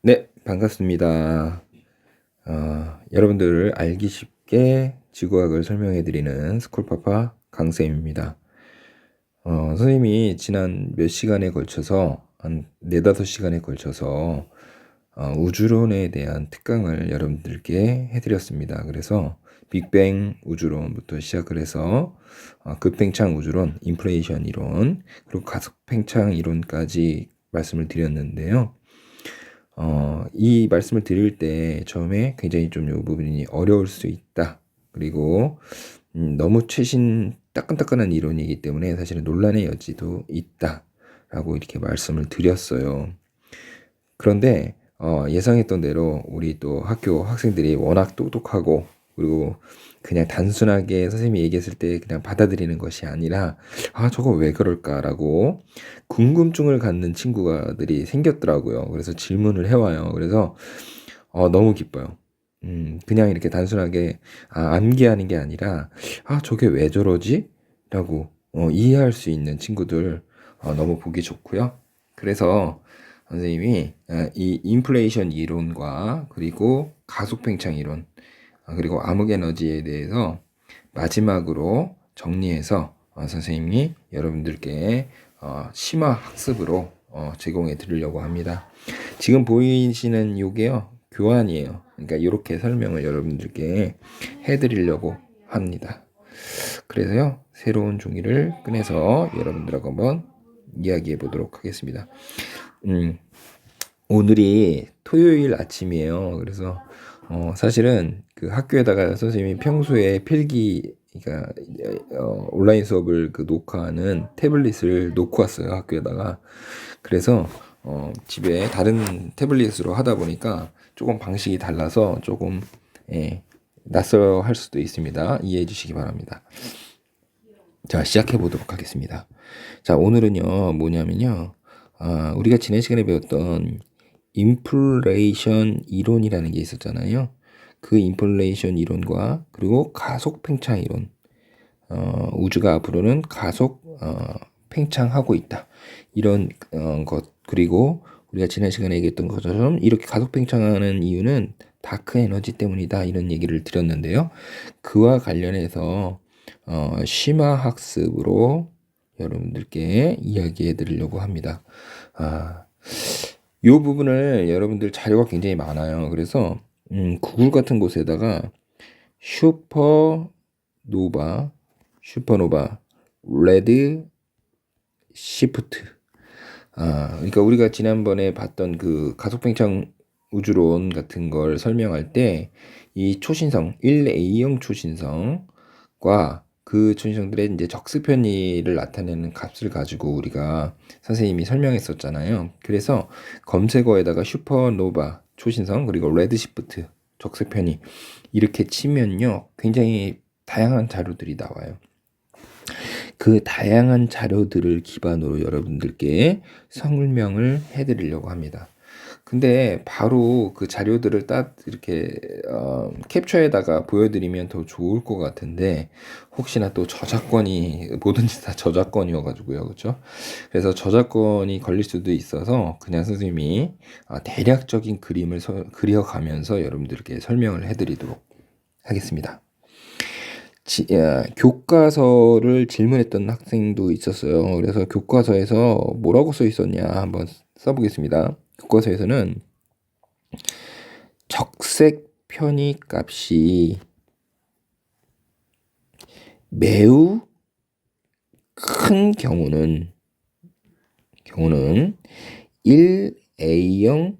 네, 반갑습니다. 여러분들을 알기 쉽게 지구학을 설명해 드리는 스쿨파파 강쌤입니다. 선생님이 지난 몇 시간에 걸쳐서 한 4~5시간에 걸쳐서 우주론에 대한 특강을 여러분들께 해드렸습니다. 그래서 빅뱅 우주론부터 시작을 해서 급팽창 우주론, 인플레이션 이론, 그리고 가속팽창 이론까지 말씀을 드렸는데요. 이 말씀을 드릴 때 처음에 굉장히 좀 이 부분이 어려울 수 있다. 그리고 너무 최신 따끈따끈한 이론이기 때문에 사실은 논란의 여지도 있다라고 이렇게 말씀을 드렸어요. 그런데 예상했던 대로 우리 또 학교 학생들이 워낙 똑똑하고, 그리고 그냥 단순하게 선생님이 얘기했을 때 그냥 받아들이는 것이 아니라 저거 왜 그럴까라고 궁금증을 갖는 친구들이 생겼더라고요. 그래서 질문을 해와요. 그래서 너무 기뻐요. 그냥 이렇게 단순하게 암기하는 게 아니라 저게 왜 저러지? 라고 이해할 수 있는 친구들 너무 보기 좋고요. 그래서 선생님이 이 인플레이션 이론과 그리고 가속팽창 이론, 그리고 암흑에너지에 대해서 마지막으로 정리해서 선생님이 여러분들께 심화 학습으로 제공해 드리려고 합니다. 지금 보이시는 요게요, 교환이에요. 그러니까 이렇게 설명을 여러분들께 해 드리려고 합니다. 그래서요, 새로운 종이를 꺼내서 여러분들하고 한번 이야기해 보도록 하겠습니다. 오늘이 토요일 아침이에요. 그래서 사실은 그 학교에다가 선생님이 평소에 필기, 그러니까 온라인 수업을 그 녹화하는 태블릿을 놓고 왔어요, 학교에다가. 그래서 집에 다른 태블릿으로 하다 보니까 조금 방식이 달라서 조금 낯설어 할 수도 있습니다. 이해해 주시기 바랍니다. 자, 시작해 보도록 하겠습니다. 자, 오늘은요, 뭐냐면요, 우리가 지난 시간에 배웠던 인플레이션 이론이라는 게 있었잖아요. 그 인플레이션 이론과 그리고 가속 팽창 이론, 우주가 앞으로는 가속 팽창하고 있다, 이런 것, 그리고 우리가 지난 시간에 얘기했던 것처럼 이렇게 가속 팽창하는 이유는 다크 에너지 때문이다, 이런 얘기를 드렸는데요. 그와 관련해서 심화 학습으로 여러분들께 이야기해 드리려고 합니다. 이 부분을 여러분들 자료가 굉장히 많아요. 그래서 구글 같은 곳에다가 슈퍼노바 레드 시프트, 그러니까 우리가 지난번에 봤던 그 가속팽창 우주론 같은 걸 설명할 때 이 초신성 1A형 초신성과 그 초신성들의 이제 적수 편의를 나타내는 값을 가지고 우리가 선생님이 설명했었잖아요. 그래서 검색어에다가 슈퍼노바 초신성 그리고 레드시프트 적수 편의 이렇게 치면요, 굉장히 다양한 자료들이 나와요. 그 다양한 자료들을 기반으로 여러분들께 설명을 해드리려고 합니다. 근데 바로 그 자료들을 딱 이렇게 캡처에다가 보여드리면 더 좋을 것 같은데, 혹시나 또 저작권이, 뭐든지 다 저작권이어가지고요, 그렇죠? 그래서 저작권이 걸릴 수도 있어서 그냥 선생님이 대략적인 그림을 그려가면서 여러분들께 설명을 해드리도록 하겠습니다. 교과서를 질문했던 학생도 있었어요. 그래서 교과서에서 뭐라고 써 있었냐 한번 써보겠습니다. 교과서에서는 적색 편의 값이 매우 큰 경우는 1A형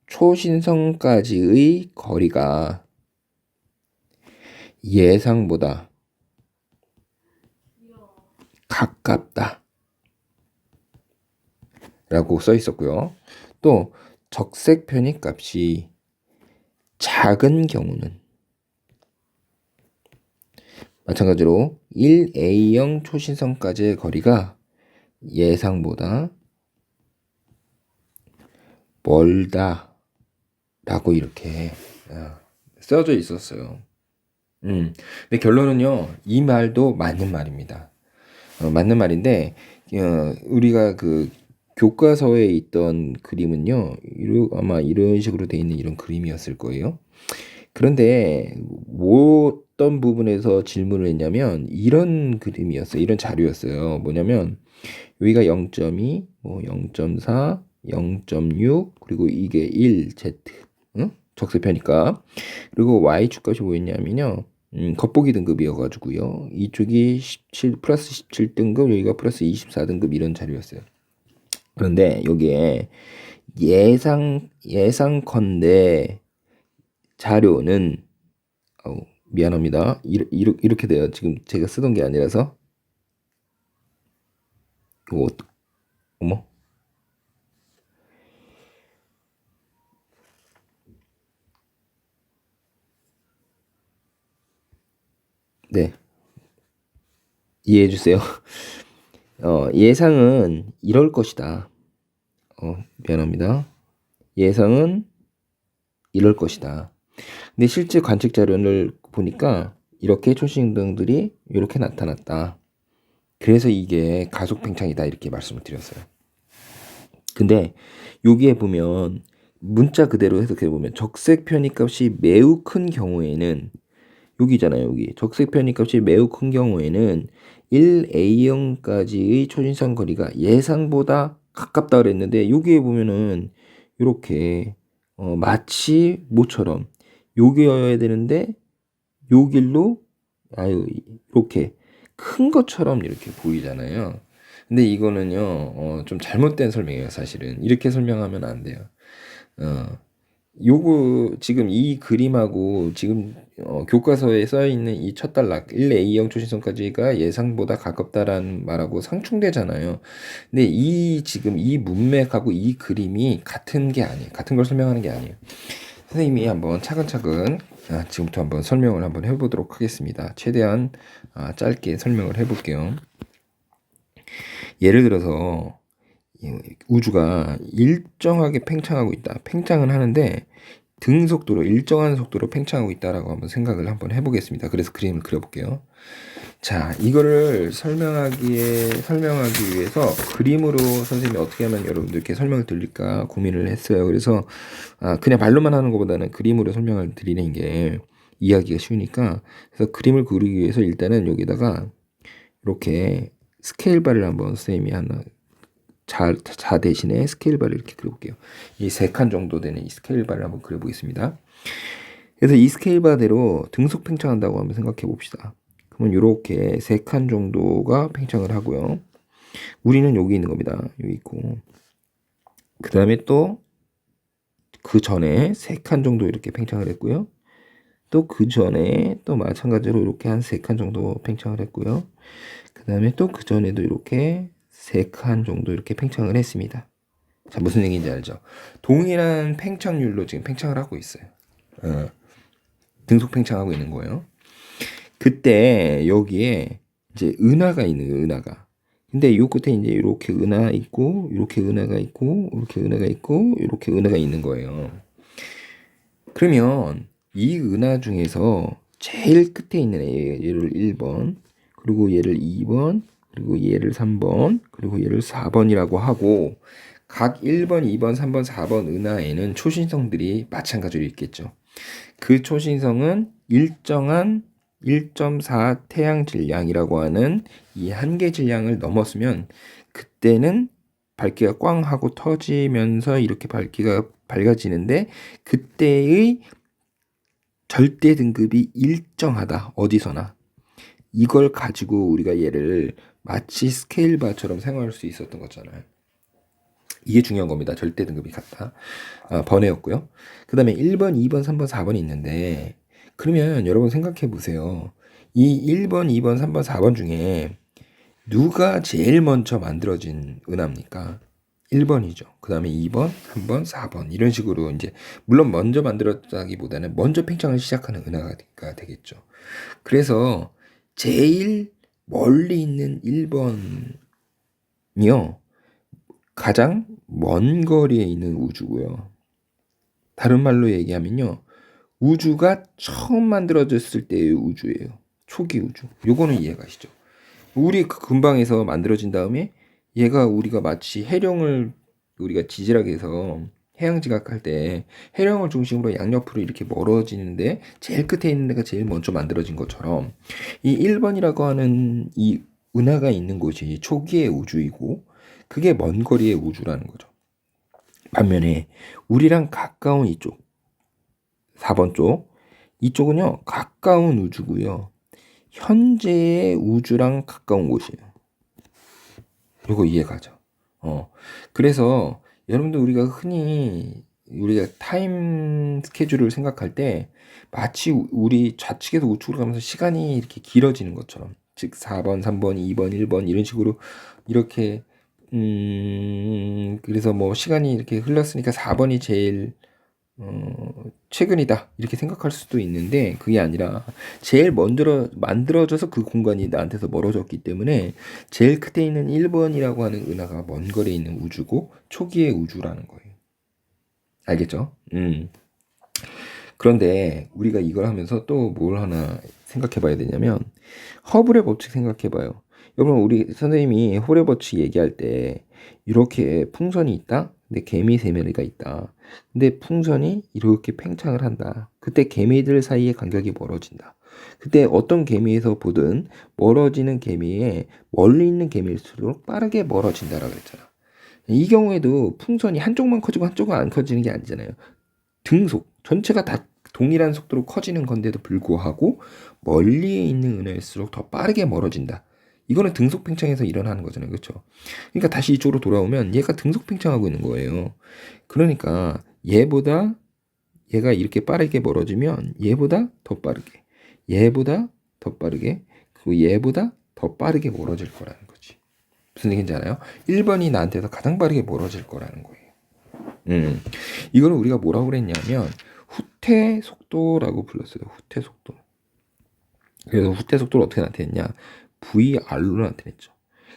초신성까지의 거리가 예상보다 가깝다 라고 써 있었고요. 또 적색 편의 값이 작은 경우는 마찬가지로 1A형 초신성까지의 거리가 예상보다 멀다 라고 이렇게 써져 있었어요. 근데 결론은요, 이 말도 맞는 말입니다. 맞는 말인데, 우리가 그 교과서에 있던 그림은요, 아마 이런 식으로 돼 있는 이런 그림이었을 거예요. 그런데 뭐 어떤 부분에서 질문을 했냐면 이런 그림이었어요. 이런 자료였어요. 뭐냐면 여기가 0.2, 뭐 0.4, 0.6, 그리고 이게 1, Z, 응? 적세편이니까. 그리고 Y축 값이 뭐였냐면요. 겉보기 등급이어가지고요. 이쪽이 17, 플러스 17등급, 여기가 플러스 24등급 이런 자료였어요. 그런데 여기에 예상컨대 자료는 미안합니다. 이렇게 돼요. 지금 제가 쓰던 게 아니라서. 이거 어머. 네, 이해해 주세요. 예상은 이럴 것이다. 미안합니다. 예상은 이럴 것이다. 근데 실제 관측 자료를 보니까 이렇게 초신성들이 이렇게 나타났다. 그래서 이게 가속 팽창이다 이렇게 말씀을 드렸어요. 근데 여기에 보면 문자 그대로 해석해 보면 적색 편입값이 매우 큰 경우에는 여기잖아요. 여기 적색 편입값이 매우 큰 경우에는 1A형까지의 초신성 거리가 예상보다 가깝다 그랬는데 여기에 보면은 이렇게 마치 모처럼 여기여야 되는데 요 길로 이렇게 큰 것처럼 이렇게 보이잖아요. 근데 이거는요 좀 잘못된 설명이에요. 사실은 이렇게 설명하면 안 돼요. 어, 요거 지금 이 그림하고 지금 교과서에 써 있는 이 첫 단락 1A형 초신성까지가 예상보다 가깝다라는 말하고 상충되잖아요. 근데 이 지금 이 문맥하고 이 그림이 같은 게 아니에요. 같은 걸 설명하는 게 아니에요. 선생님이 한번 차근차근 지금부터 한번 설명을 한번 해보도록 하겠습니다. 최대한 짧게 설명을 해볼게요. 예를 들어서 우주가 일정하게 팽창하고 있다. 팽창은 하는데 등속도로 일정한 속도로 팽창하고 있다라고 한번 생각을 한번 해보겠습니다. 그래서 그림을 그려볼게요. 자, 이거를 설명하기 위해서 그림으로 선생님이 어떻게 하면 여러분들께 설명을 드릴까 고민을 했어요. 그래서 그냥 말로만 하는 것보다는 그림으로 설명을 드리는 게 이해하기가 쉬우니까 그래서 그림을 그리기 위해서 일단은 여기다가 이렇게 스케일 바를 한번 선생님이 하나 자 대신에 스케일 바를 이렇게 그려볼게요. 이 3칸 정도 되는 이 스케일 바를 한번 그려보겠습니다. 그래서 이 스케일 바대로 등속 팽창한다고 한번 생각해 봅시다. 그러면 이렇게 3칸 정도가 팽창을 하고요. 우리는 여기 있는 겁니다. 여기 있고 그 다음에 또 그 전에 3칸 정도 이렇게 팽창을 했고요. 또 그 전에 또 마찬가지로 이렇게 한 3칸 정도 팽창을 했고요. 그 다음에 또 그 전에도 이렇게 3칸 정도 이렇게 팽창을 했습니다. 자, 무슨 얘기인지 알죠? 동일한 팽창률로 지금 팽창을 하고 있어요. 등속 팽창하고 있는 거예요. 그때 여기에 이제 은하가 있는 은하가. 근데 요 끝에 이제 이렇게 은하 있고, 이렇게 은하가 있고, 이렇게 은하가 있고, 이렇게 은하가 있는 거예요. 그러면 이 은하 중에서 제일 끝에 있는 얘를 1번, 그리고 얘를 2번, 그리고 얘를 3번, 그리고 얘를 4번이라고 하고 각 1번, 2번, 3번, 4번 은하에는 초신성들이 마찬가지로 있겠죠. 그 초신성은 일정한 1.4 태양 질량이라고 하는 이 한계 질량을 넘었으면 그때는 밝기가 꽝 하고 터지면서 이렇게 밝기가 밝아지는데 그때의 절대 등급이 일정하다. 어디서나. 이걸 가지고 우리가 얘를 마치 스케일 바처럼 사용할 수 있었던 거잖아요. 이게 중요한 겁니다. 절대 등급이 같다. 번외였고요. 그 다음에 1번, 2번, 3번, 4번이 있는데 그러면 여러분 생각해 보세요. 이 1번, 2번, 3번, 4번 중에 누가 제일 먼저 만들어진 은하입니까? 1번이죠. 그 다음에 2번, 3번, 4번 이런 식으로 이제 물론 먼저 만들었다기보다는 먼저 팽창을 시작하는 은하가 되겠죠. 그래서 제일 멀리 있는 1번이요. 가장 먼 거리에 있는 우주고요. 다른 말로 얘기하면요. 우주가 처음 만들어졌을 때의 우주예요. 초기 우주. 요거는 이해가시죠? 우리 그 근방에서 만들어진 다음에 얘가 우리가 마치 해령을 우리가 지질학에서 해양 지각할 때 해령을 중심으로 양옆으로 이렇게 멀어지는데 제일 끝에 있는 데가 제일 먼저 만들어진 것처럼 이 1번이라고 하는 이 은하가 있는 곳이 초기의 우주이고 그게 먼 거리의 우주라는 거죠. 반면에 우리랑 가까운 이쪽 4번 쪽 이쪽은요 가까운 우주고요. 현재의 우주랑 가까운 곳이에요. 이거 이해가죠? 그래서 여러분들 우리가 흔히 우리가 타임 스케줄을 생각할 때 마치 우리 좌측에서 우측으로 가면서 시간이 이렇게 길어지는 것처럼 즉 4번, 3번, 2번, 1번 이런 식으로 이렇게 그래서 뭐 시간이 이렇게 흘렀으니까 4번이 제일 최근이다 이렇게 생각할 수도 있는데 그게 아니라 제일 만들어져서 그 공간이 나한테서 멀어졌기 때문에 제일 끝에 있는 1번이라고 하는 은하가 먼 거리에 있는 우주고 초기의 우주라는 거예요. 알겠죠? 그런데 우리가 이걸 하면서 또 뭘 하나 생각해 봐야 되냐면 허블의 법칙 생각해 봐요. 여러분 우리 선생님이 허블의 법칙 얘기할 때 이렇게 풍선이 있다. 근데 개미 세 마리가 있다. 근데 풍선이 이렇게 팽창을 한다. 그때 개미들 사이의 간격이 멀어진다. 그때 어떤 개미에서 보든 멀어지는 개미에 멀리 있는 개미일수록 빠르게 멀어진다라고 그랬잖아. 이 경우에도 풍선이 한쪽만 커지고 한쪽은 안 커지는 게 아니잖아요. 등속 전체가 다 동일한 속도로 커지는 건데도 불구하고 멀리에 있는 은하일수록 더 빠르게 멀어진다. 이거는 등속 팽창에서 일어나는 거잖아요. 그렇죠? 그러니까 다시 이쪽으로 돌아오면 얘가 등속 팽창하고 있는 거예요. 그러니까 얘보다 얘가 이렇게 빠르게 멀어지면 얘보다 더 빠르게 얘보다 더 빠르게 그리고 얘보다 더 빠르게 멀어질 거라는 거지. 무슨 얘기인지 알아요? 1번이 나한테서 가장 빠르게 멀어질 거라는 거예요. 이거는 우리가 뭐라고 그랬냐면 후퇴 속도라고 불렀어요. 후퇴 속도. 그래서 후퇴 속도를 어떻게 나타냈냐? VR로 나타냈죠.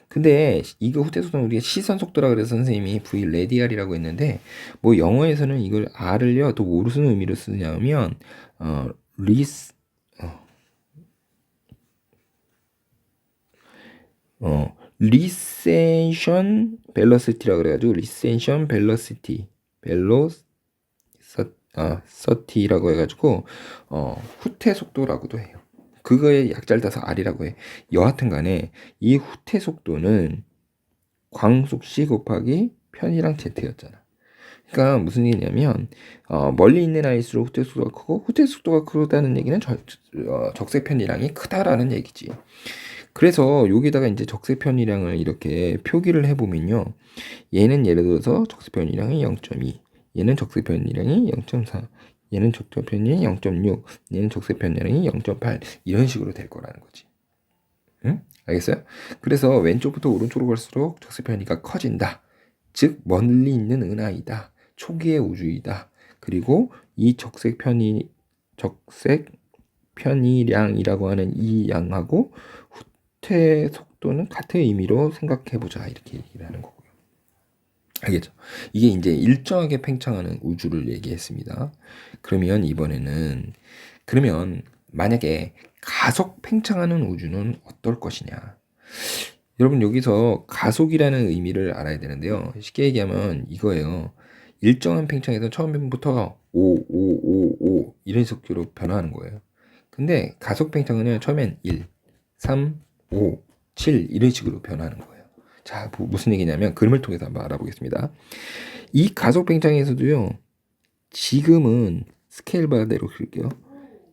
근데 이거 후퇴 속도는 우리가 시선 속도라 그래서 선생님이 V 레디알이라고 했는데 뭐 영어에서는 이걸 R을요 또 무슨 의미로 쓰냐면 리스 리센션 벨러시티라고 그래가지고 리센션 벨러시티 서티라고 해가지고 후퇴 속도라고도 해요. 그거의 약자를 따서 R이라고 해. 여하튼 간에 이 후퇴 속도는 광속 C 곱하기 편이랑 Z였잖아. 그러니까 무슨 얘기냐면 멀리 있는 아이일수록 후퇴 속도가 크고 후퇴 속도가 크다는 얘기는 적색 편이량이 크다라는 얘기지. 그래서 여기다가 이제 적색 편이량을 이렇게 표기를 해보면요. 얘는 예를 들어서 적색 편이량이 0.2, 얘는 적색 편이량이 0.4, 얘는 적색 편이량이 0.6, 얘는 적색 편이량이 0.8 이런 식으로 될 거라는 거지. 응? 알겠어요? 그래서 왼쪽부터 오른쪽으로 갈수록 적색 편이가 커진다. 즉 멀리 있는 은하이다. 초기의 우주이다. 그리고 이 적색 편이량이라고 하는 이 양하고 후퇴 속도는 같은 의미로 생각해보자 이렇게 얘기를 하는 거고요. 알겠죠? 이게 이제 일정하게 팽창하는 우주를 얘기했습니다. 그러면 이번에는 만약에 가속 팽창하는 우주는 어떨 것이냐? 여러분 여기서 가속이라는 의미를 알아야 되는데요. 쉽게 얘기하면 이거예요. 일정한 팽창에서 처음부터 5 이런 속도로 변화하는 거예요. 근데 가속 팽창은 처음엔 1, 3, 5, 7 이런 식으로 변하는 거예요. 자, 무슨 얘기냐면 그림을 통해서 한번 알아보겠습니다. 이 가속 팽창에서도요. 지금은 스케일 바대로 그릴게요.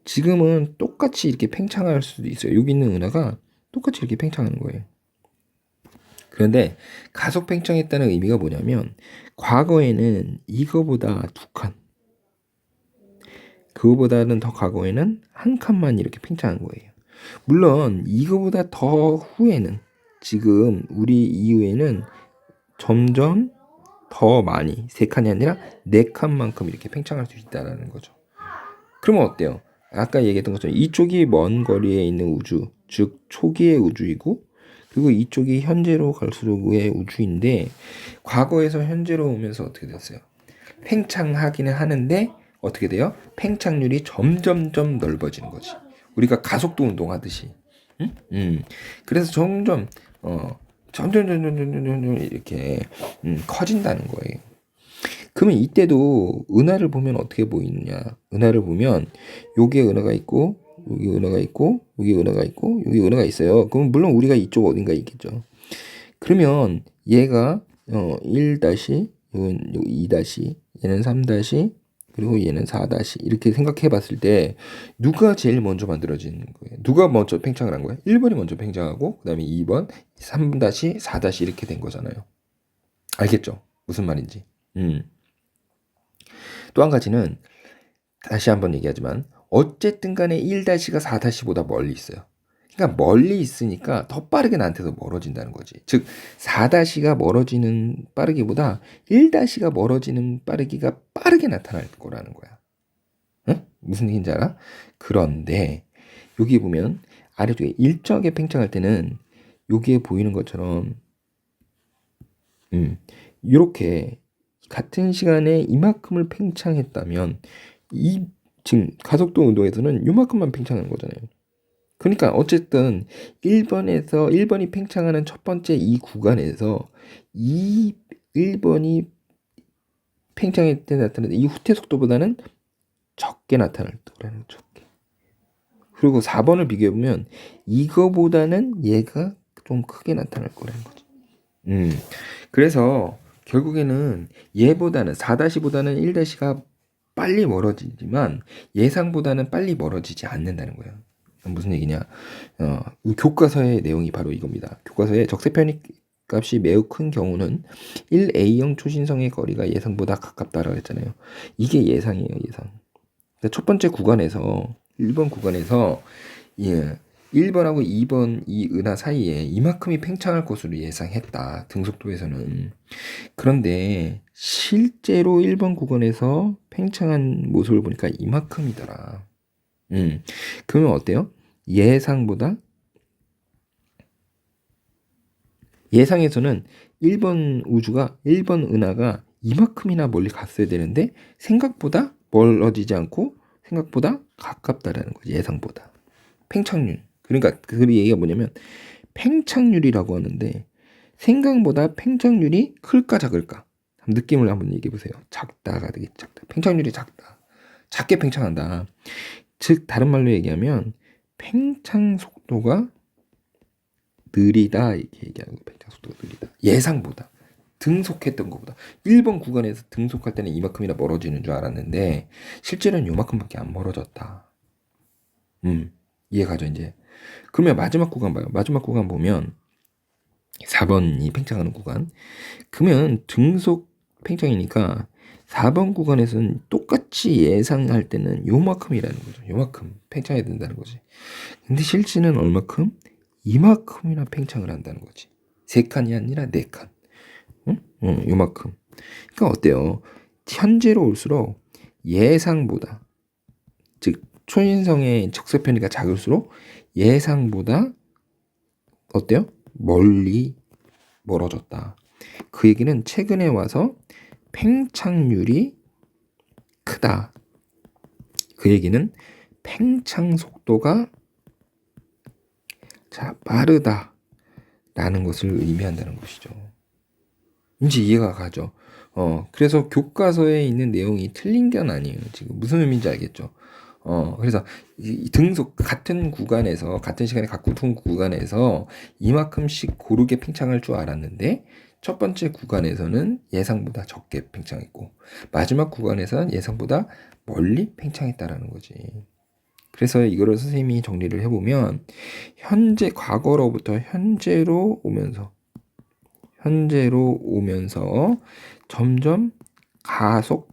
지금은 똑같이 이렇게 팽창할 수도 있어요. 여기 있는 은하가 똑같이 이렇게 팽창하는 거예요. 그런데 가속 팽창했다는 의미가 뭐냐면 과거에는 이거보다 2칸 그거보다는 더 과거에는 한 칸만 이렇게 팽창한 거예요. 물론 이거보다 더 후에는 지금 우리 이후에는 점점 더 많이 3칸이 아니라 4칸만큼 이렇게 팽창할 수 있다는 거죠. 그러면 어때요? 아까 얘기했던 것처럼 이쪽이 먼 거리에 있는 우주, 즉 초기의 우주이고 그리고 이쪽이 현재로 갈수록의 우주인데 과거에서 현재로 오면서 어떻게 됐어요? 팽창하기는 하는데 어떻게 돼요? 팽창률이 점점점 넓어지는 거지. 우리가 가속도 운동하듯이. 그래서 점점 점점 이렇게 커진다는 거예요. 그러면 이때도 은하를 보면 어떻게 보이느냐? 은하를 보면 여기에 은하가 있고 여기 은하가 있고 여기 은하가 있고 여기 은하가 있어요. 그럼 물론 우리가 이쪽 어딘가에 있겠죠. 그러면 얘가 1 다시, 이건 2 다시, 얘는 3 다시, 그리고 얘는 4 다시 이렇게 생각해 봤을 때 누가 제일 먼저 만들어지는 거예요? 누가 먼저 팽창을 한 거예요? 1번이 먼저 팽창하고 그다음에 2번, 3 다시, 4 다시 이렇게 된 거잖아요. 알겠죠? 무슨 말인지. 또 한 가지는 다시 한번 얘기하지만 어쨌든 간에 1-가 4-보다 멀리 있어요. 그러니까 멀리 있으니까 더 빠르게 나한테서 멀어진다는 거지. 즉 4-가 멀어지는 빠르기보다 1-가 멀어지는 빠르기가 빠르게 나타날 거라는 거야. 응? 무슨 얘기인지 알아? 그런데 여기 보면 아래쪽에 일정하게 팽창할 때는 여기에 보이는 것처럼 이렇게 같은 시간에 이만큼을 팽창했다면 이 지금 가속도 운동에서는 이만큼만 팽창하는 거잖아요. 그러니까 어쨌든 1번이 팽창하는 첫 번째 이 구간에서 이 1번이 팽창할 때 나타나는 이 후퇴 속도보다는 적게 나타날 거라는 거죠. 그리고 4번을 비교해 보면 이거보다는 얘가 좀 크게 나타날 거라는 거죠. 그래서 결국에는 얘보다는 4-보다는 1-가 빨리 멀어지지만 예상보다는 빨리 멀어지지 않는다는 거예요. 무슨 얘기냐? 교과서의 내용이 바로 이겁니다. 교과서에 적세 편익 값이 매우 큰 경우는 1A형 초신성의 거리가 예상보다 가깝다라고 했잖아요. 이게 예상이에요, 예상. 그러니까 첫 번째 구간에서 1번 구간에서 1번하고 2번 이 은하 사이에 이만큼이 팽창할 것으로 예상했다. 등속도에서는. 그런데 실제로 1번 구간에서 팽창한 모습을 보니까 이만큼이더라. 그러면 어때요? 예상에서는 1번 은하가 이만큼이나 멀리 갔어야 되는데 생각보다 멀어지지 않고 생각보다 가깝다라는 거지. 예상보다. 팽창률. 그러니까 그 얘기가 뭐냐면 팽창률이라고 하는데 생각보다 팽창률이 클까 작을까? 느낌을 한번 얘기해 보세요. 작다가 되겠죠. 작다. 팽창률이 작다. 작게 팽창한다. 즉 다른 말로 얘기하면 팽창 속도가 느리다 이렇게 얘기하는 거. 팽창 속도가 느리다. 예상보다. 등속했던 것보다 1번 구간에서 등속할 때는 이만큼이나 멀어지는 줄 알았는데 실제로는 요만큼밖에 안 멀어졌다. 이해가죠 이제. 그러면 마지막 구간 봐요. 마지막 구간 보면 4번이 팽창하는 구간. 그러면 등속 팽창이니까 4번 구간에서는 똑같이 예상할 때는 요만큼이라는 거죠. 요만큼 팽창해야 된다는 거지. 근데 실제는 얼마큼? 이만큼이나 팽창을 한다는 거지. 3칸이 아니라 4칸. 요만큼. 그러니까 어때요? 현재로 올수록 예상보다, 즉 초인성의 적세 편이가 작을수록 예상보다 어때요? 멀리 멀어졌다. 그 얘기는 최근에 와서 팽창률이 크다. 그 얘기는 팽창 속도가 빠르다라는 것을 의미한다는 것이죠. 이제 이해가 가죠. 그래서 교과서에 있는 내용이 틀린 건 아니에요. 지금 무슨 의미인지 알겠죠? 그래서 이 등속 같은 구간에서 같은 시간에 같은 구간에서 이만큼씩 고르게 팽창할 줄 알았는데 첫 번째 구간에서는 예상보다 적게 팽창했고 마지막 구간에서는 예상보다 멀리 팽창했다라는 거지. 그래서 이거를 선생님이 정리를 해보면 현재 과거로부터 현재로 오면서 점점 가속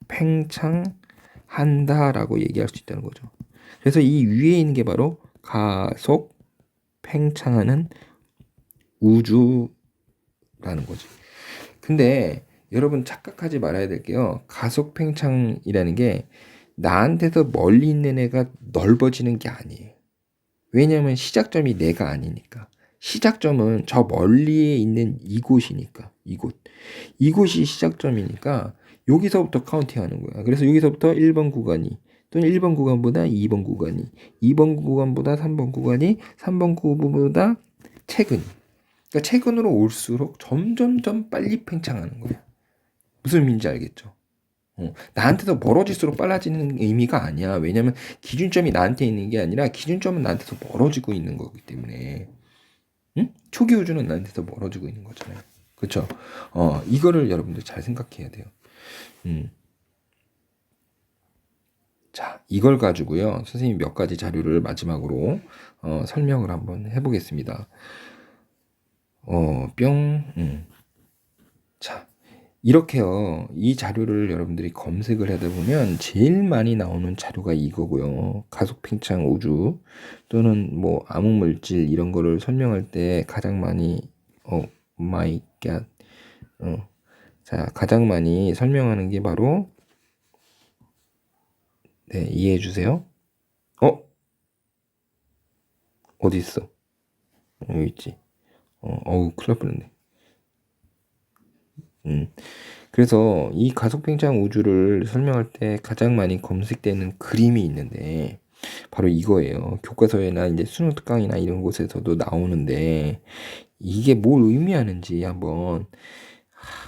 팽창한다라고 얘기할 수 있다는 거죠. 그래서 이 위에 있는 게 바로 가속 팽창하는 우주라는 거지. 근데 여러분 착각하지 말아야 될 게요. 가속 팽창이라는 게 나한테서 멀리 있는 애가 넓어지는 게 아니에요. 왜냐하면 시작점이 내가 아니니까. 시작점은 저 멀리에 있는 이곳이니까. 이곳이 시작점이니까 여기서부터 카운팅하는 거야. 그래서 여기서부터 1번 구간이 또는 1번 구간보다 2번 구간이 2번 구간보다 3번 구간이 3번 구간보다 최근이 그러니까 최근으로 올수록 점점점 빨리 팽창하는 거예요. 무슨 의미인지 알겠죠? 나한테 더 멀어질수록 빨라지는 의미가 아니야. 왜냐면 기준점이 나한테 있는 게 아니라 기준점은 나한테 더 멀어지고 있는 거기 때문에. 응? 초기 우주는 나한테 더 멀어지고 있는 거잖아요. 그렇죠? 이거를 여러분들 잘 생각해야 돼요. 자, 이걸 가지고요. 선생님이 몇 가지 자료를 마지막으로 설명을 한번 해보겠습니다. 자, 이렇게요. 이 자료를 여러분들이 검색을 하다 보면 제일 많이 나오는 자료가 이거고요. 가속 팽창 우주 또는 뭐 암흑 물질 이런 거를 설명할 때 가장 많이 마이 갓. 자, 가장 많이 설명하는 게 바로 네, 이해해 주세요. 어디 있어? 여기 있지. 큰일 날 뻔했네. 그래서 이 가속 팽창 우주를 설명할 때 가장 많이 검색되는 그림이 있는데 바로 이거예요. 교과서에나 이제 수능 특강이나 이런 곳에서도 나오는데 이게 뭘 의미하는지 한번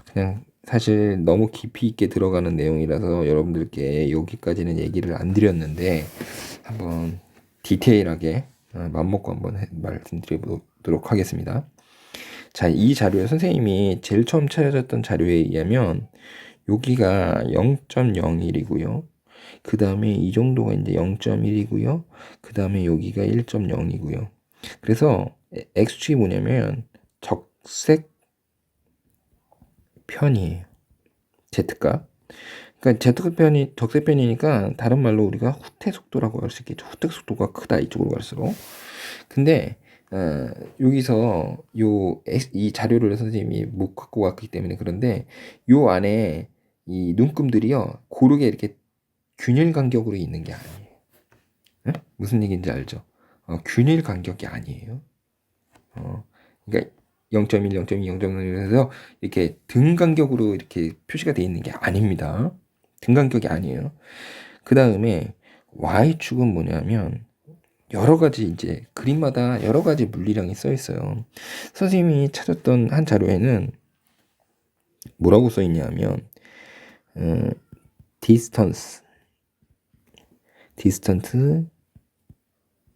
그냥 사실 너무 깊이 있게 들어가는 내용이라서 여러분들께 여기까지는 얘기를 안 드렸는데 한번 디테일하게 맘먹고 한번 말씀드려보도록 하겠습니다. 자, 이 자료에 선생님이 제일 처음 찾아줬던 자료에 의하면 여기가 0.01이고요. 그 다음에 이 정도가 이제 0.1이고요. 그 다음에 여기가 1.0이고요. 그래서 x축이 뭐냐면 적색 편이에요. z값. 그러니까 z편이 적색편이니까 다른 말로 우리가 후퇴 속도라고 할 수 있겠죠. 후퇴 속도가 크다 이쪽으로 갈수록. 근데 여기서 이 자료를 선생님이 못 갖고 왔기 때문에 그런데 요 안에 이 눈금들이요 고르게 이렇게 균일 간격으로 있는 게 아니에요. 응? 무슨 얘기인지 알죠? 균일 간격이 아니에요. 그러니까 0.1, 0.2, 0.1에서 이렇게 등 간격으로 이렇게 표시가 되어 있는 게 아닙니다. 등 간격이 아니에요. 그 다음에 y축은 뭐냐면 여러 가지 이제 그림마다 여러 가지 물리량이 써 있어요. 선생님이 찾았던 한 자료에는 뭐라고 써 있냐면 distance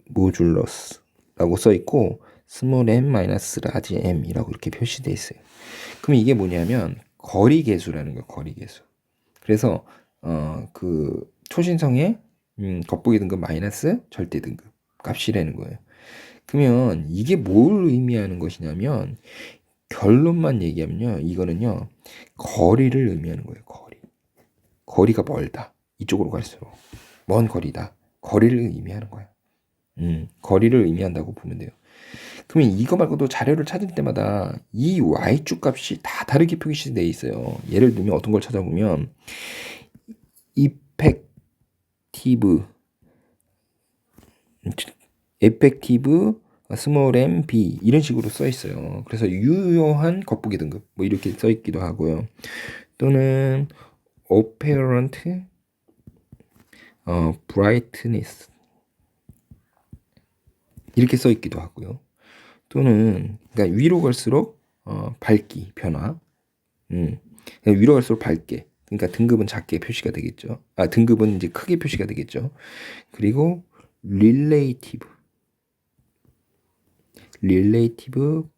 modulus 라고 써 있고 small m large m이라고 이렇게 표시되어 있어요. 그럼 이게 뭐냐면 거리 계수라는 거예요. 거리 계수. 그래서 그 초신성의 겉보기 등급 마이너스 절대 등급 값이라는 거예요. 그러면 이게 뭘 의미하는 것이냐면 결론만 얘기하면요. 이거는요. 거리를 의미하는 거예요. 거리가 멀다. 이쪽으로 갈수록 먼 거리다. 거리를 의미하는 거야. 거리를 의미한다고 보면 돼요. 그러면 이거 말고도 자료를 찾을 때마다 이 y축 값이 다 다르게 표시되어 있어요. 예를 들면 어떤 걸 찾아보면 에펙티브 스몰 m b 이런 식으로 써 있어요. 그래서 유효한 겉보기 등급 뭐 이렇게 써 있기도 하고요. 또는 apparent brightness 이렇게 써 있기도 하고요. 또는 그러니까 위로 갈수록 밝기 변화. 위로 갈수록 밝게. 그러니까 등급은 작게 표시가 되겠죠. 등급은 이제 크게 표시가 되겠죠. 그리고 relative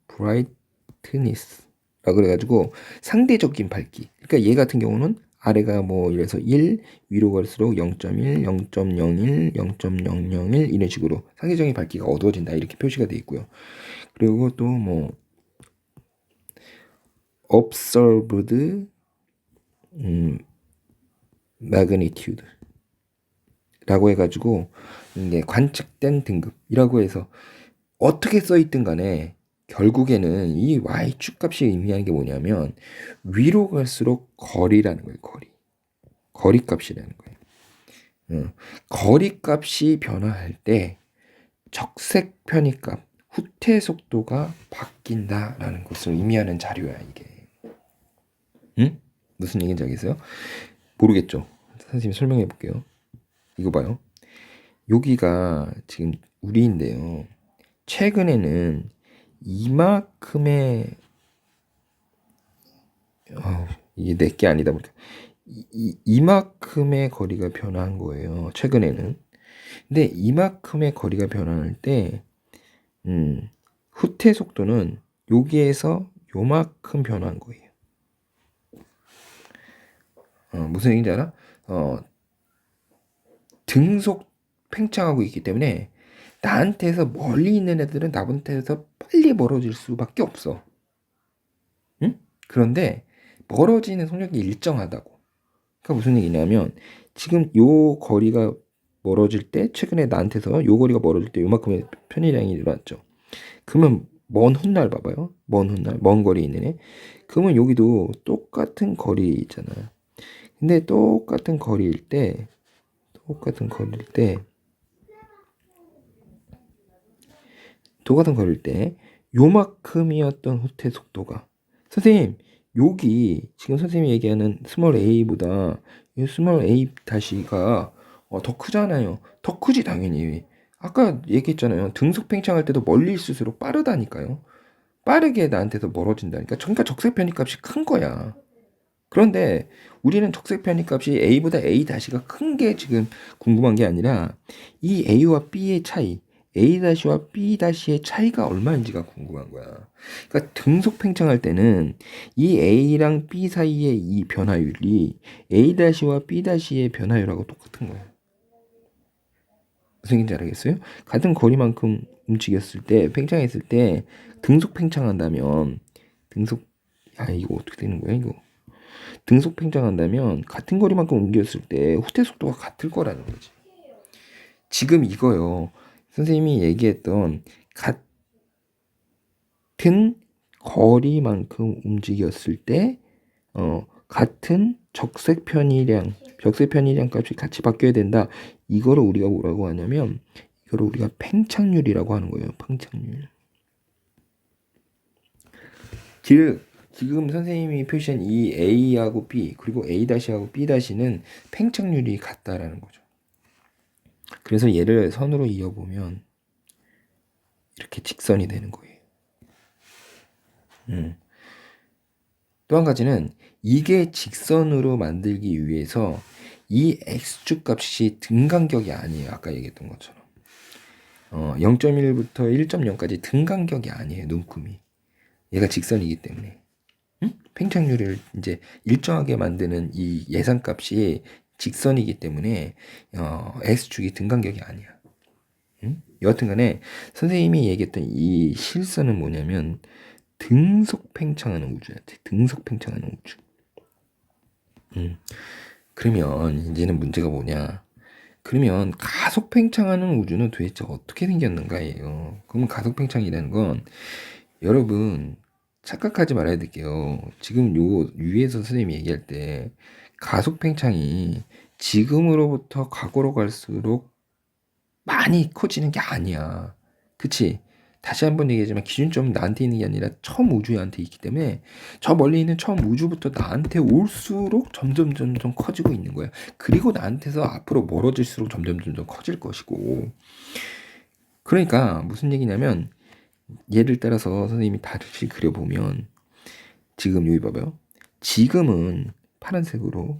brightness라고 그래가지고 상대적인 밝기. 그러니까 얘 같은 경우는 아래가 뭐 이래서 1, 위로 갈수록 0.1, 0.01, 0.001 이런 식으로 상대적인 밝기가 어두워진다 이렇게 표시가 되어 있고요. 그리고 또 뭐 observed magnitude 라고 해가지고 이게 관측된 등급이라고 해서 어떻게 써있든 간에 결국에는 이 y축 값이 의미하는 게 뭐냐면 위로 갈수록 거리라는 거예요. 거리 값이라는 거예요. 거리 값이 변화할 때 적색 편의값 후퇴 속도가 바뀐다라는 것을 의미하는 자료야 이게. 무슨 얘기인지 알겠어요? 모르겠죠? 선생님이 설명해 볼게요. 이거 봐요. 여기가 지금 우리인데요. 최근에는 이만큼의 이게 내게 아니다 보니까 이만큼의 거리가 변한 거예요. 최근에는. 근데 이만큼의 거리가 변할 때 후퇴 속도는 여기에서 요만큼 변한 거예요. 무슨 얘기인지 알아? 등속 팽창하고 있기 때문에 나한테서 멀리 있는 애들은 나한테서 빨리 멀어질 수밖에 없어. 응? 그런데 멀어지는 속력이 일정하다고. 그러니까 무슨 얘기냐면 지금 요 거리가 멀어질 때 최근에 나한테서 요 거리가 멀어질 때 요만큼의 편의량이 일어났죠. 그러면 먼 훗날 봐봐요. 먼 훗날 먼 거리에 있는 애. 그러면 여기도 똑같은 거리 있잖아요. 근데 똑같은 거리일 때 요만큼이었던 후퇴 속도가 선생님 여기 지금 선생님이 얘기하는 스몰 a보다 이 스몰 a 다시가 더 크잖아요. 더 크지 당연히. 아까 얘기했잖아요. 등속 팽창할 때도 멀리 있을수록 빠르다니까요. 빠르게 나한테서 멀어진다니까. 그러니까 적색 편입값이 큰 거야. 그런데 우리는 적색 편입값이 a보다 a 다시가 큰 게 지금 궁금한 게 아니라 이 a와 b의 차이, a 다시와 b 다시의 차이가 얼마인지가 궁금한 거야. 그러니까 등속 팽창할 때는 이 a랑 b 사이의 이 변화율이 a 다시와 b 다시의 변화율하고 똑같은 거야. 무슨 얘기인지 알겠어요? 같은 거리만큼 움직였을 때, 팽창했을 때 등속 팽창한다면 이거 어떻게 되는 거야 이거? 등속 팽창한다면 같은 거리만큼 옮겼을 때 후퇴 속도가 같을 거라는 거지. 지금 이거요. 선생님이 얘기했던 같은 거리만큼 움직였을 때 같은 적색 편의량 값이 같이 바뀌어야 된다. 이거를 우리가 뭐라고 하냐면 이거를 우리가 팽창률이라고 하는 거예요. 팽창률. 즉 지금 선생님이 표시한 이 A하고 B 그리고 A-하고 B-는 팽창률이 같다라는 거죠. 그래서 얘를 선으로 이어보면 이렇게 직선이 되는 거예요. 또 한 가지는 이게 직선으로 만들기 위해서 이 X축 값이 등간격이 아니에요. 아까 얘기했던 것처럼 0.1부터 1.0까지 등간격이 아니에요. 눈금이. 얘가 직선이기 때문에. 팽창률을 이제 일정하게 만드는 이 예상값이 직선이기 때문에 X축이 등간격이 아니야. 여하튼간에 선생님이 얘기했던 이 실선은 뭐냐면 등속 팽창하는 우주야. 등속 팽창하는 우주. 그러면 이제는 문제가 뭐냐? 그러면 가속 팽창하는 우주는 도대체 어떻게 생겼는가예요. 그러면 가속 팽창이라는 건 여러분 착각하지 말아야 될게요. 지금 요 위에서 선생님이 얘기할 때 가속 팽창이 지금으로부터 과거로 갈수록 많이 커지는 게 아니야. 그치? 다시 한번 얘기하지만 기준점은 나한테 있는 게 아니라 처음 우주한테 있기 때문에 저 멀리 있는 처음 우주부터 나한테 올수록 점점 커지고 있는 거야. 그리고 나한테서 앞으로 멀어질수록 점점 커질 것이고. 그러니까 무슨 얘기냐면 예를 따라서 선생님이 다시 그려보면 지금 여기 봐봐요. 지금은 파란색으로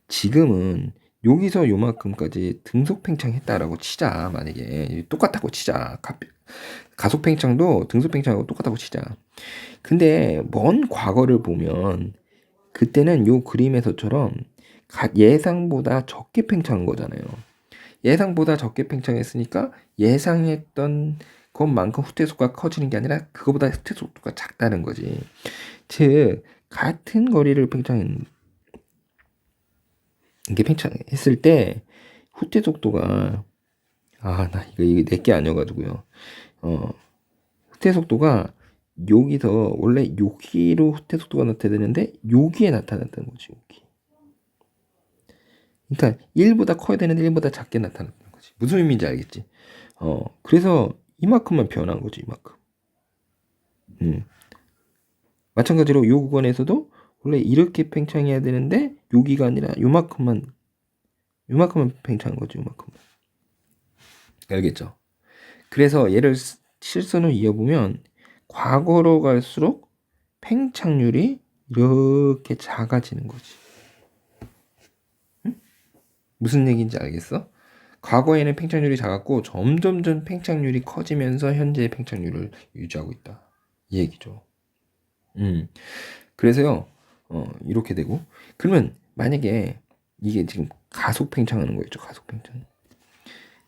지금은 여기서 요만큼까지 등속 팽창했다라고 치자. 만약에 똑같다고 치자. 가속 팽창도 등속 팽창하고 똑같다고 치자. 근데 먼 과거를 보면 그때는 요 그림에서처럼 예상보다 적게 팽창한 거잖아요. 예상보다 적게 팽창했으니까 예상했던 것만큼 후퇴 속도가 커지는 게 아니라 그거보다 후퇴 속도가 작다는 거지. 즉 같은 거리를 이게 팽창했을 때 후퇴 속도가 나 이거 내게 아니어가지고요. 후퇴 속도가 여기서 원래 여기로 후퇴 속도가 나타나는데 여기에 나타났다는 거지. 여기. 그러니까 1보다 커야 되는데 1보다 작게 나타나는 거지. 무슨 의미인지 알겠지? 그래서 이만큼만 변한 거지. 이만큼. 마찬가지로 이 구간에서도 원래 이렇게 팽창해야 되는데 여기가 아니라 요만큼만 팽창한 거죠. 요만큼만. 알겠죠? 그래서 얘를 실선을 이어보면 과거로 갈수록 팽창률이 이렇게 작아지는 거지. 응? 무슨 얘기인지 알겠어? 과거에는 팽창률이 작았고 점점점 팽창률이 커지면서 현재의 팽창률을 유지하고 있다. 이 얘기죠. 그래서요, 이렇게 되고, 그러면 만약에 이게 지금 가속 팽창하는 거였죠. 가속 팽창.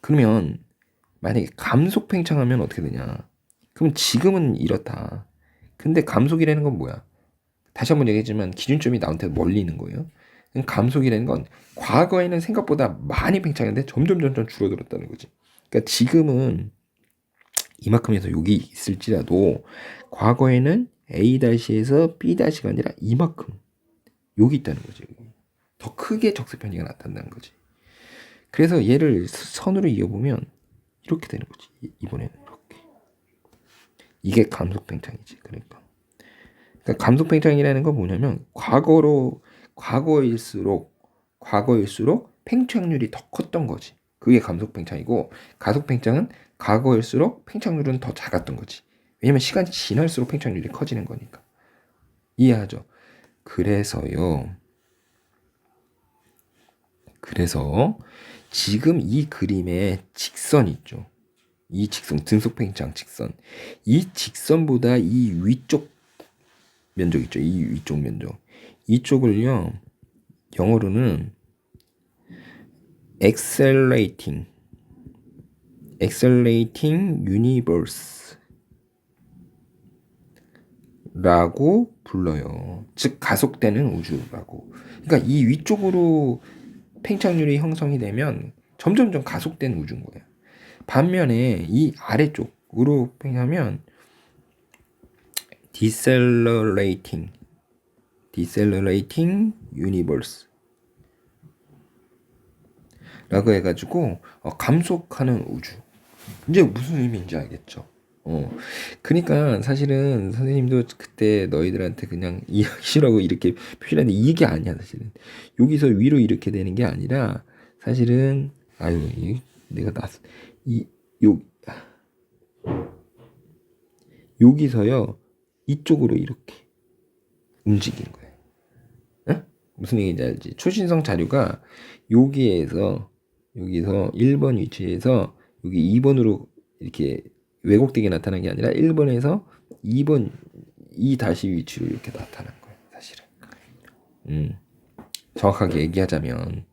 그러면 만약에 감속 팽창하면 어떻게 되냐? 그럼 지금은 이렇다. 근데 감속이라는 건 뭐야? 다시 한번 얘기했지만 기준점이 나한테 멀리 있는 거예요. 감속이라는 건 과거에는 생각보다 많이 팽창했는데 점점 줄어들었다는 거지. 그러니까 지금은 이만큼에서 여기 있을지라도 과거에는 A-에서 B-가 아니라 이만큼 여기 있다는 거지. 더 크게 적색 편이가 나타난다는 거지. 그래서 얘를 선으로 이어보면 이렇게 되는 거지. 이번에는 이렇게. 이게 감속 팽창이지. 그러니까 감속 팽창이라는 건 뭐냐면 과거일수록 팽창률이 더 컸던 거지. 그게 감속 팽창이고, 가속 팽창은 과거일수록 팽창률은 더 작았던 거지. 왜냐면 시간이 지날수록 팽창률이 커지는 거니까. 이해하죠? 그래서 지금 이 그림에 직선 있죠. 이 직선, 등속 팽창 직선. 이 직선보다 이 위쪽 면적 있죠. 이 위쪽 면적. 이쪽을요, 영어로는 accelerating universe 라고 불러요. 즉 가속되는 우주라고. 그러니까 이 위쪽으로 팽창률이 형성이 되면 점점점 가속된 우주인 거예요. 반면에 이 아래쪽으로 팽하면 decelerating universe 라고 해가지고 감속하는 우주. 이제 무슨 의미인지 알겠죠? 그러니까 사실은 선생님도 그때 너희들한테 그냥 이해하시라고 이렇게 표시하는데 이게 아니야. 사실은 여기서 위로 이렇게 되는 게 아니라 사실은 내가 여기서요 이쪽으로 이렇게 움직이는 거예요. 응? 무슨 얘기인지 알지? 초신성 자료가 여기서 1번 위치에서 여기 2번으로 이렇게 왜곡되게 나타난 게 아니라 1번에서 2번 다시 위치로 이렇게 나타난 거예요. 사실은. 정확하게 얘기하자면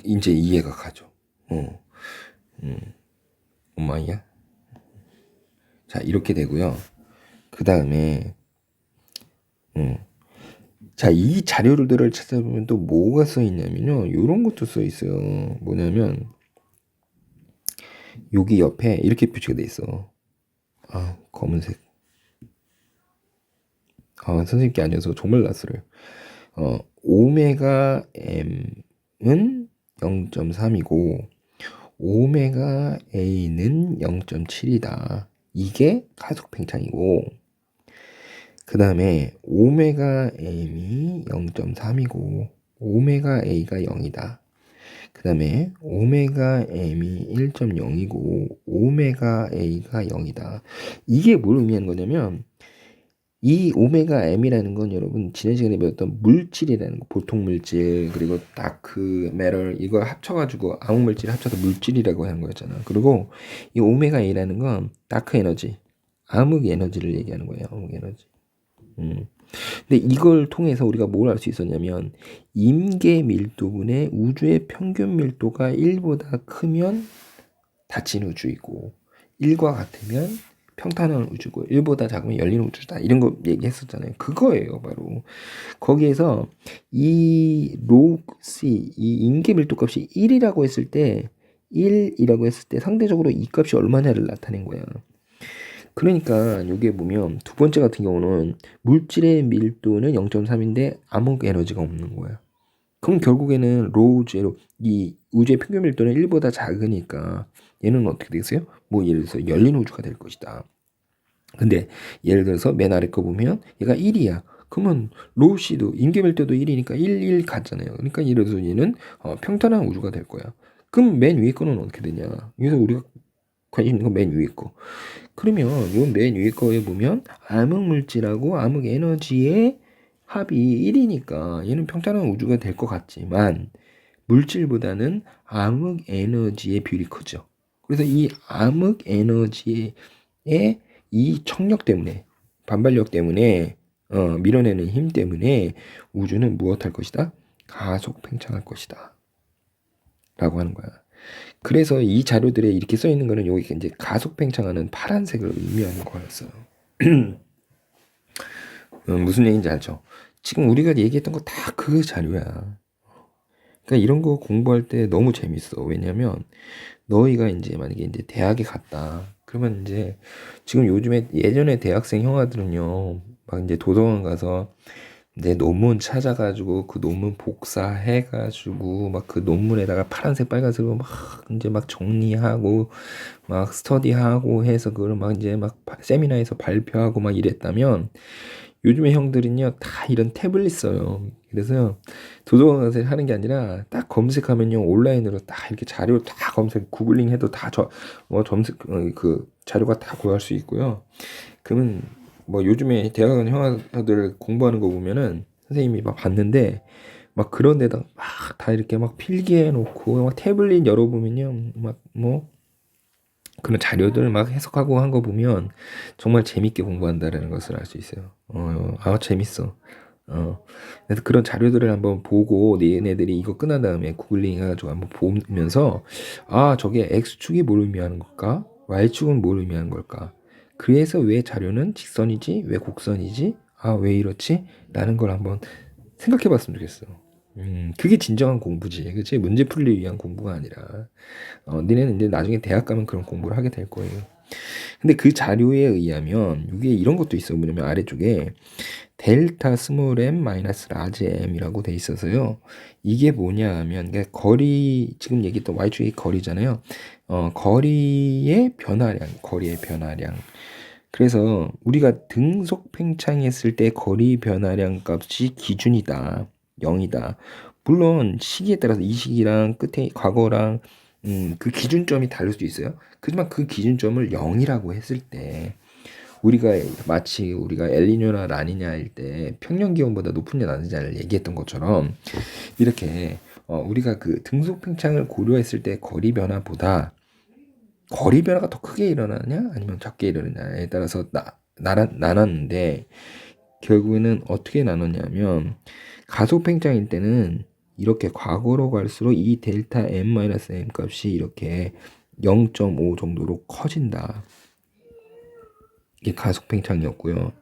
이제 이해가 가죠. 엄마야. 자, 이렇게 되고요. 그 다음에 자, 이 자료들을 찾아보면 또 뭐가 써 있냐면요. 이런 것도 써 있어요. 뭐냐면 여기 옆에 이렇게 표시가 돼 있어. 검은색. 선생님께 아니어서 정말 낯설어요. 오메가 M은 0.3이고 오메가 A는 0.7이다. 이게 가속 팽창이고, 그 다음에 오메가 M이 0.3이고 오메가 A가 0이다. 그 다음에 오메가 M이 1.0이고 오메가 A가 0이다. 이게 뭘 의미하는 거냐면 이 오메가 M이라는 건 여러분 지난 시간에 배웠던 물질이라는 거, 보통 물질 그리고 다크 메럴 이거 합쳐가지고 암흑 물질 합쳐서 물질이라고 하는 거였잖아. 그리고 이 오메가 A라는 건 다크 에너지, 암흑 에너지를 얘기하는 거예요. 암흑 에너지. 근데 이걸 통해서 우리가 뭘 알 수 있었냐면 임계 밀도분의 우주의 평균 밀도가 1보다 크면 닫힌 우주이고 1과 같으면 평탄한 우주고 1보다 작으면 열린 우주다. 이런 거 얘기했었잖아요. 그거예요. 바로 거기에서 이 로시 이 임계 밀도 값이 1이라고 했을 때 1이라고 했을 때 상대적으로 이 값이 얼마냐를 나타낸 거야. 그러니까 여기에 보면 두 번째 같은 경우는 물질의 밀도는 0.3인데 암흑 에너지가 없는 거야. 그럼 결국에는 로우제로 이 우주의 평균 밀도는 1보다 작으니까 얘는 어떻게 되겠어요? 뭐 예를 들어서 열린 우주가 될 것이다. 근데 예를 들어서 맨 아래 거 보면 얘가 1이야. 그러면 로우시도 임계별도도 1이니까 1, 1 같잖아요. 그러니까 예를 들어서 얘는 평탄한 우주가 될 거야. 그럼 맨 위에 거는 어떻게 되냐? 여기서 우리가 관심 있는 건 맨 위에 거. 그러면 요 맨 위에 거에 보면 암흑물질하고 암흑에너지의 합이 1이니까 얘는 평탄한 우주가 될 것 같지만 물질보다는 암흑에너지의 비율이 크죠. 그래서 이 암흑에너지의 이 청력 때문에 반발력 때문에 밀어내는 힘 때문에 우주는 무엇할 것이다? 가속 팽창할 것이다. 라고 하는 거야. 그래서 이 자료들에 이렇게 써 있는 거는 여기 이제 가속 팽창하는 파란색을 의미하는 거였어요. 무슨 얘기인지 알죠? 지금 우리가 얘기했던 거 다 그 자료야. 그러니까 이런 거 공부할 때 너무 재밌어. 왜냐면 너희가 이제 만약에 이제 대학에 갔다. 그러면 이제 지금 요즘에 예전에 대학생 형아들은요. 막 이제 도서관 가서 이제 논문 찾아가지고 그 논문 복사해가지고 막 그 논문에다가 파란색 빨간색으로 막 이제 막 정리하고 막 스터디하고 해서 그걸 막 이제 막 세미나에서 발표하고 막 이랬다면 요즘에 형들은요 다 이런 태블릿 써요. 그래서 도서관 가서 하는 게 아니라 딱 검색하면요 온라인으로 딱 이렇게 자료 다 검색 구글링 해도 다 점색 그 자료가 다 구할 수 있고요. 그러면 뭐 요즘에 대학원 형아들 공부하는 거 보면은 선생님이 막 봤는데 막 그런 데다 막 다 이렇게 막 필기해 놓고 막 태블릿 열어보면요 막 뭐 그런 자료들 막 해석하고 한 거 보면 정말 재밌게 공부한다라는 것을 알 수 있어요. 재밌어. 그래서 그런 자료들을 한번 보고 얘네들이 이거 끝난 다음에 구글링 해가지고 한번 보면서 저게 X축이 뭘 의미하는 걸까? Y축은 뭘 의미하는 걸까? 그래서 왜 자료는 직선이지? 왜 곡선이지? 왜 이렇지? 라는 걸 한번 생각해 봤으면 좋겠어. 그게 진정한 공부지. 그치? 문제 풀기 위한 공부가 아니라. 니네는 이제 나중에 대학 가면 그런 공부를 하게 될 거예요. 근데 그 자료에 의하면 이게 이런 것도 있어. 뭐냐면 아래쪽에 델타 스몰 m 마이너스 라지 m이라고 돼 있어서요. 이게 뭐냐 하면 그러니까 거리 지금 얘기했던 y축이 거리잖아요. 거리의 변화량. 그래서 우리가 등속 팽창했을 때 거리 변화량 값이 기준이다. 0이다. 물론 시기에 따라서 이 시기랑 끝에 과거랑 그 기준점이 다를 수도 있어요. 하지만 그 기준점을 0이라고 했을 때 마치 우리가 엘니뇨나 라니냐일 때 평년 기온보다 높은냐 낮은냐를 얘기했던 것처럼 이렇게 우리가 그 등속 팽창을 고려했을 때 거리 변화보다 거리 변화가 더 크게 일어나냐 아니면 적게 일어나냐에 따라서 나눴는데 결국에는 어떻게 나눴냐면 가속 팽창일 때는 이렇게 과거로 갈수록 이 델타 m-m 값이 이렇게 0.5 정도로 커진다. 이게 가속 팽창이었고요.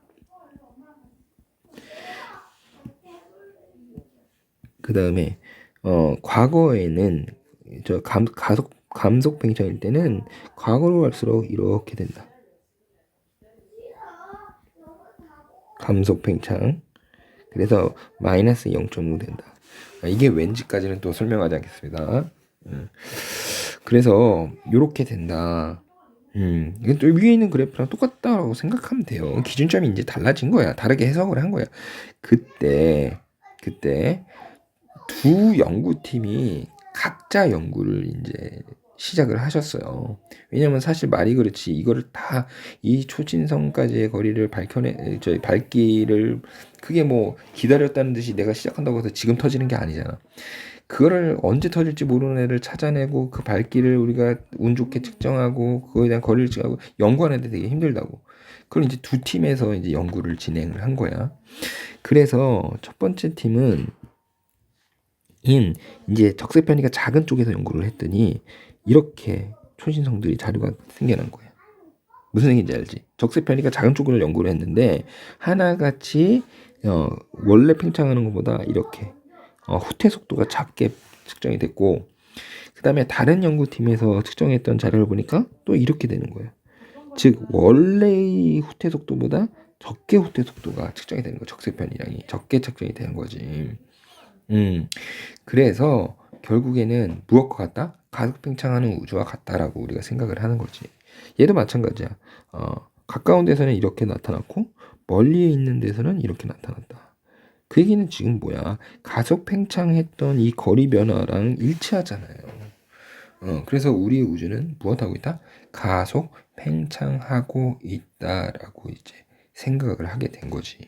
그 다음에 과거에는 감속 팽창일 때는 과거로 갈수록 이렇게 된다. 감속 팽창. 그래서 마이너스 0.5 된다. 이게 왠지까지는 또 설명하지 않겠습니다. 그래서 이렇게 된다. 이건 또 위에 있는 그래프랑 똑같다고 생각하면 돼요. 기준점이 이제 달라진 거야. 다르게 해석을 한 거야. 그때 두 연구팀이 각자 연구를 이제 시작을 하셨어요. 왜냐면 사실 말이 그렇지 이거를 다 이 초진성까지의 거리를 밝기를 그게 뭐 기다렸다는 듯이 내가 시작한다고 해서 지금 터지는 게 아니잖아. 그거를 언제 터질지 모르는 애를 찾아내고 그 밝기를 우리가 운 좋게 측정하고 그거에 대한 거리를 측정하고 연구하는데 되게 힘들다고. 그걸 이제 두 팀에서 이제 연구를 진행을 한 거야. 그래서 첫 번째 팀은 이제 적세 편이가 작은 쪽에서 연구를 했더니 이렇게 초신성들이 자료가 생겨난 거야. 무슨 얘기인지 알지? 적세 편이가 작은 쪽을 연구를 했는데 하나같이 원래 팽창하는 것보다 이렇게 후퇴 속도가 작게 측정이 됐고 그 다음에 다른 연구팀에서 측정했던 자료를 보니까 또 이렇게 되는 거예요. 즉 원래의 후퇴 속도보다 적게 후퇴 속도가 측정이 되는 거예요. 적세 편이량이 적게 측정이 되는 거지. 그래서 결국에는 무엇과 같다? 가속 팽창하는 우주와 같다라고 우리가 생각을 하는 거지. 얘도 마찬가지야. 가까운 데서는 이렇게 나타났고 멀리 있는 데서는 이렇게 나타났다. 그 얘기는 지금 뭐야? 가속 팽창했던 이 거리 변화랑 일치하잖아요. 그래서 우리 우주는 무엇하고 있다? 가속 팽창하고 있다라고 이제 생각을 하게 된 거지.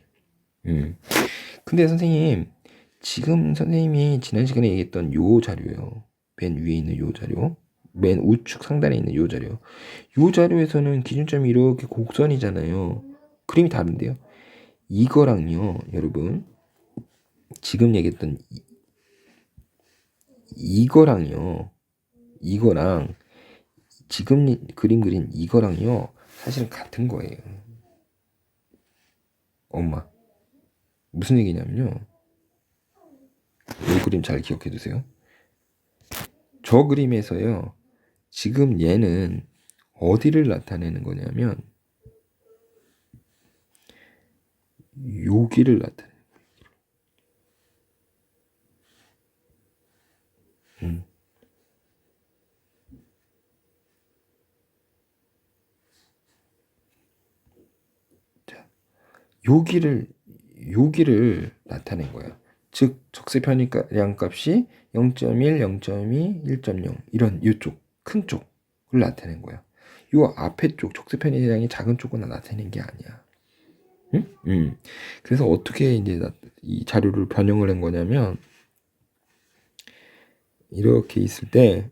근데 선생님, 지금 선생님이 지난 시간에 얘기했던 요 자료요. 맨 위에 있는 요 자료. 맨 우측 상단에 있는 요 자료. 요 자료에서는 기준점이 이렇게 곡선이잖아요. 그림이 다른데요. 이거랑요, 여러분. 지금 얘기했던 이거랑요. 이거랑 지금 그림 그린 이거랑요. 사실은 같은 거예요. 엄마. 무슨 얘기냐면요. 이 그림 잘 기억해 두세요. 저 그림에서요. 지금 얘는 어디를 나타내는 거냐면 여기를 나타내는 거예요. 자, 여기를 나타낸 거야. 즉 적세 편의량 값이 0.1, 0.2, 1.0 이런 이쪽 큰 쪽을 나타낸 거야. 요 앞에 쪽 적세 편의량이 작은 쪽은 나타낸 게 아니야. 응? 그래서 어떻게 이제 이 자료를 변형을 한 거냐면 이렇게 있을 때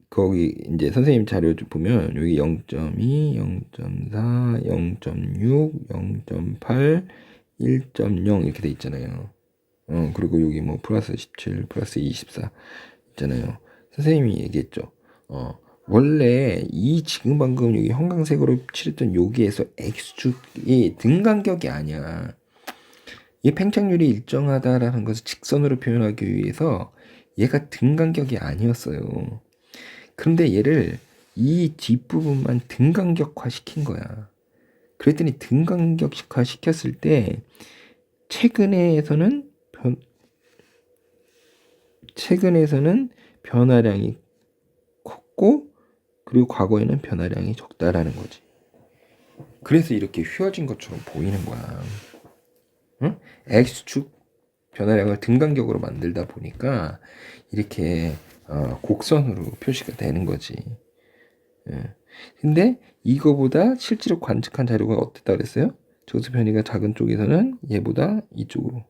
거기 이제 선생님 자료 보면 여기 0.2, 0.4, 0.6, 0.8, 1.0 이렇게 돼 있잖아요. 그리고 여기 뭐 플러스 17, 플러스 24 있잖아요. 선생님이 얘기했죠. 원래 이 지금 방금 여기 형광색으로 칠했던 여기에서 x축이 등간격이 아니야. 이 팽창률이 일정하다라는 것을 직선으로 표현하기 위해서 얘가 등간격이 아니었어요. 그런데 얘를 이 뒷부분만 등간격화 시킨 거야. 그랬더니 등간격화 시켰을 때 최근에서는 변화량이 컸고 그리고 과거에는 변화량이 적다라는 거지. 그래서 이렇게 휘어진 것처럼 보이는 거야. 응? X축 변화량을 등간격으로 만들다 보니까 이렇게 곡선으로 표시가 되는 거지. 근데 이거보다 실제로 관측한 자료가 어땠다 그랬어요? 저수 편의가 작은 쪽에서는 얘보다 이쪽으로,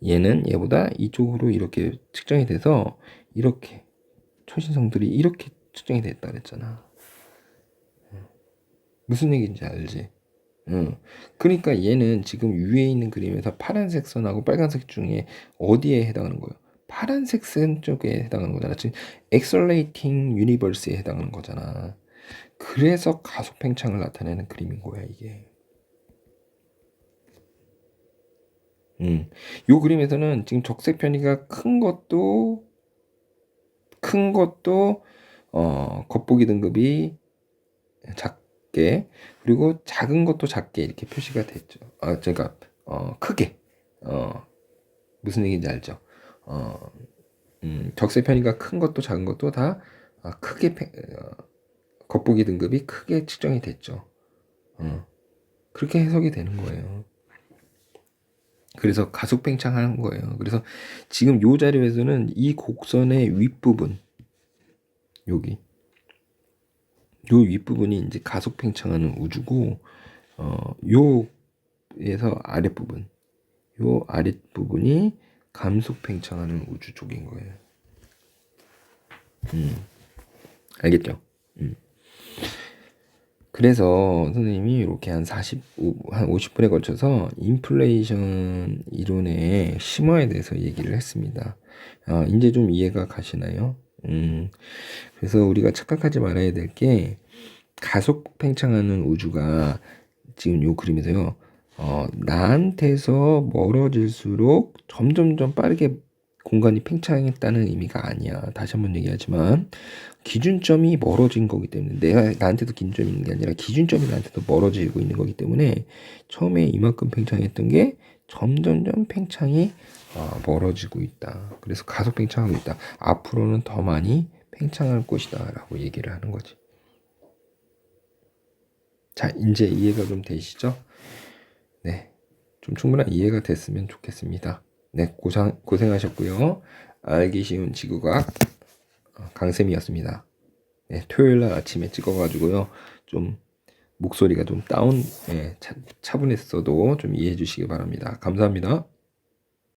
얘는 얘보다 이쪽으로 이렇게 측정이 돼서 이렇게 초신성들이 이렇게 측정이 됐다 그랬잖아. 무슨 얘기인지 알지? 그러니까 얘는 지금 위에 있는 그림에서 파란색 선하고 빨간색 중에 어디에 해당하는 거예요? 파란색 선 쪽에 해당하는 거잖아. 지금 Accelerating Universe에 해당하는 거잖아. 그래서 가속 팽창을 나타내는 그림인 거야, 이게. 요 그림에서는 지금 적색 편의가 큰 것도 겉보기 등급이 작게, 그리고 작은 것도 작게 이렇게 표시가 됐죠. 그러니까 크게. 무슨 얘기인지 알죠? 적색 편의가 큰 것도 작은 것도 다 크게 겉보기 등급이 크게 측정이 됐죠. 그렇게 해석이 되는 거예요. 그래서 가속 팽창하는 거예요. 그래서 지금 요 자료에서는 이 곡선의 윗부분, 여기 요 윗부분이 이제 가속 팽창하는 우주고, 요에서 아랫부분, 요 아랫부분이 감속 팽창하는 우주 쪽인 거예요. 알겠죠? 그래서 선생님이 이렇게 한 50분에 걸쳐서 인플레이션 이론의 심화에 대해서 얘기를 했습니다. 이제 좀 이해가 가시나요? 그래서 우리가 착각하지 말아야 될 게 가속 팽창하는 우주가 지금 요 그림에서요. 나한테서 멀어질수록 점점점 빠르게 공간이 팽창했다는 의미가 아니야. 다시 한번 얘기하지만 기준점이 멀어진 거기 때문에 내가 나한테도 기준점이 있는 게 아니라 기준점이 나한테도 멀어지고 있는 거기 때문에 처음에 이만큼 팽창했던 게 점점점 팽창이 멀어지고 있다. 그래서 가속 팽창하고 있다. 앞으로는 더 많이 팽창할 것이다 라고 얘기를 하는 거지. 자, 이제 이해가 좀 되시죠? 네, 좀 충분한 이해가 됐으면 좋겠습니다. 네, 고생하셨고요. 알기 쉬운 지구과학 강쌤이었습니다. 네, 토요일날 아침에 찍어가지고요. 좀 목소리가 좀 차분했어도 좀 이해해 주시기 바랍니다. 감사합니다.